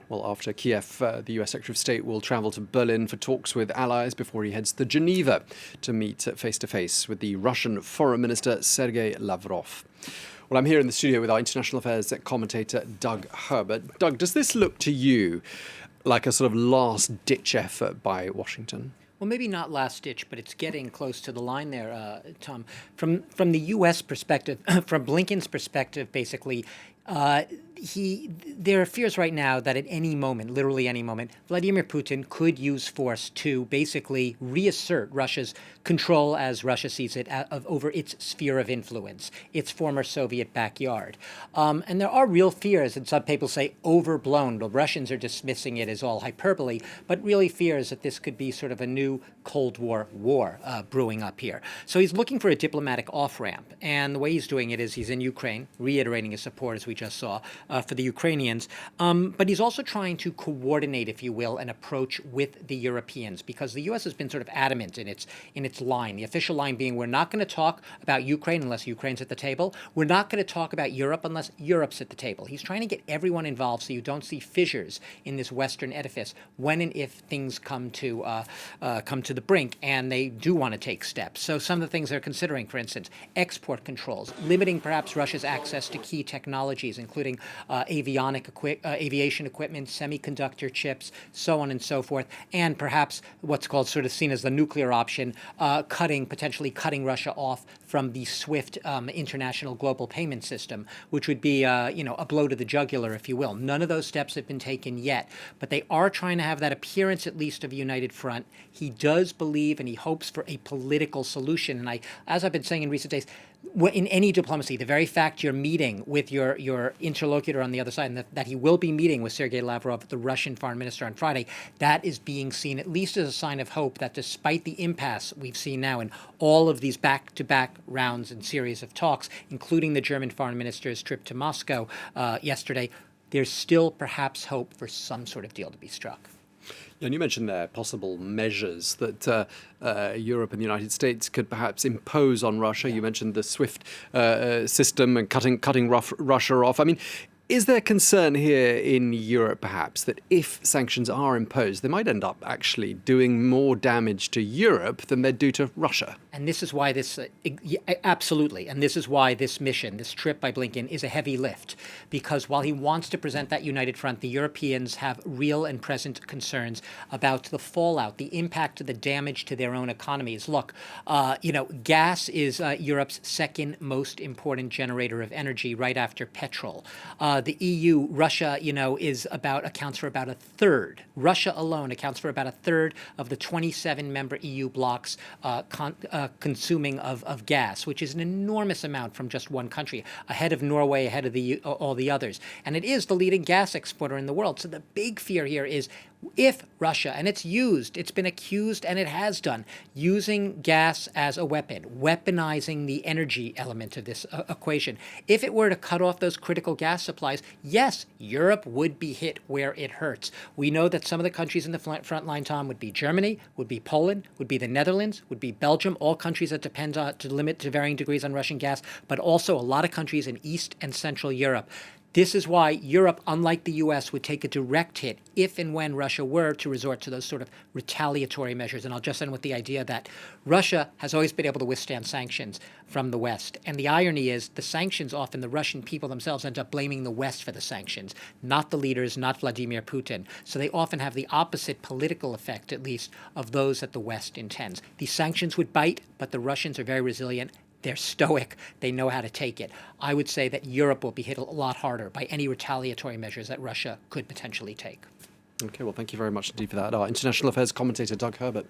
Well, after Kyiv, the US Secretary of State will travel to Berlin for talks with allies before he heads to Geneva to meet face-to-face with the Russian Foreign Minister Sergei Lavrov. Well, I'm here in the studio with our international affairs commentator, Doug Herbert. Doug, does this look to you like a sort of last-ditch effort by Washington? Well, maybe not last ditch, but it's getting close to the line there, Tom. From the U.S. perspective, from Blinken's perspective, basically, there are fears right now that at any moment, literally any moment, Vladimir Putin could use force to basically reassert Russia's control, as Russia sees it, over its sphere of influence, its former Soviet backyard. And there are real fears, and some people say overblown. The Russians are dismissing it as all hyperbole, but really fears that this could be sort of a new Cold War brewing up here. So he's looking for a diplomatic off-ramp, and the way he's doing it is he's in Ukraine, reiterating his support, as we just saw, for the Ukrainians. But he's also trying to coordinate, if you will, an approach with the Europeans, because the U.S. has been sort of adamant in its line, the official line being, we're not going to talk about Ukraine unless Ukraine's at the table. We're not going to talk about Europe unless Europe's at the table. He's trying to get everyone involved so you don't see fissures in this Western edifice when and if things come to the brink and they do want to take steps. So some of the things they're considering, for instance, export controls, limiting perhaps Russia's access to key technologies, including aviation equipment, semiconductor chips, so on and so forth, and perhaps what's called sort of seen as the nuclear option, potentially cutting Russia off from the SWIFT international global payment system, which would be a blow to the jugular, if you will. None of those steps have been taken yet, but they are trying to have that appearance, at least, of a united front. He does believe and he hopes for a political solution. And as I've been saying in recent days, in any diplomacy, the very fact you're meeting with your interlocutor on the other side, and that he will be meeting with Sergei Lavrov, the Russian foreign minister, on Friday, that is being seen at least as a sign of hope that despite the impasse we've seen now in all of these back-to-back rounds and series of talks, including the German foreign minister's trip to Moscow yesterday, there's still perhaps hope for some sort of deal to be struck. And you mentioned there possible measures that Europe and the United States could perhaps impose on Russia. You mentioned the SWIFT system and cutting Russia off. I mean, is there concern here in Europe, perhaps, that if sanctions are imposed, they might end up actually doing more damage to Europe than they'd do to Russia? And this is why absolutely, and this is why this mission, this trip by Blinken, is a heavy lift. Because while he wants to present that united front, the Europeans have real and present concerns about the fallout, the impact of the damage to their own economies. Look, gas is Europe's second most important generator of energy, right after petrol. The EU, Russia, accounts for about a third. Russia alone accounts for about a third of the 27-member EU bloc's consuming of gas, which is an enormous amount from just one country, ahead of Norway, ahead of all the others. And it is the leading gas exporter in the world. So the big fear here is if Russia, and it's been accused, and it has done, using gas as a weapon, weaponizing the energy element of this equation. If it were to cut off those critical gas supplies, yes, Europe would be hit where it hurts. We know that some of the countries in the front line, Tom, would be Germany, would be Poland, would be the Netherlands, would be Belgium, all countries that depend to varying degrees on Russian gas, but also a lot of countries in East and Central Europe. This is why Europe, unlike the U.S., would take a direct hit if and when Russia were to resort to those sort of retaliatory measures. And I'll just end with the idea that Russia has always been able to withstand sanctions from the West. And the irony is the sanctions, often the Russian people themselves end up blaming the West for the sanctions, not the leaders, not Vladimir Putin. So they often have the opposite political effect, at least, of those that the West intends. These sanctions would bite, but the Russians are very resilient. They're stoic. They know how to take it. I would say that Europe will be hit a lot harder by any retaliatory measures that Russia could potentially take. Okay, well, thank you very much indeed for that. Our international affairs commentator, Doug Herbert.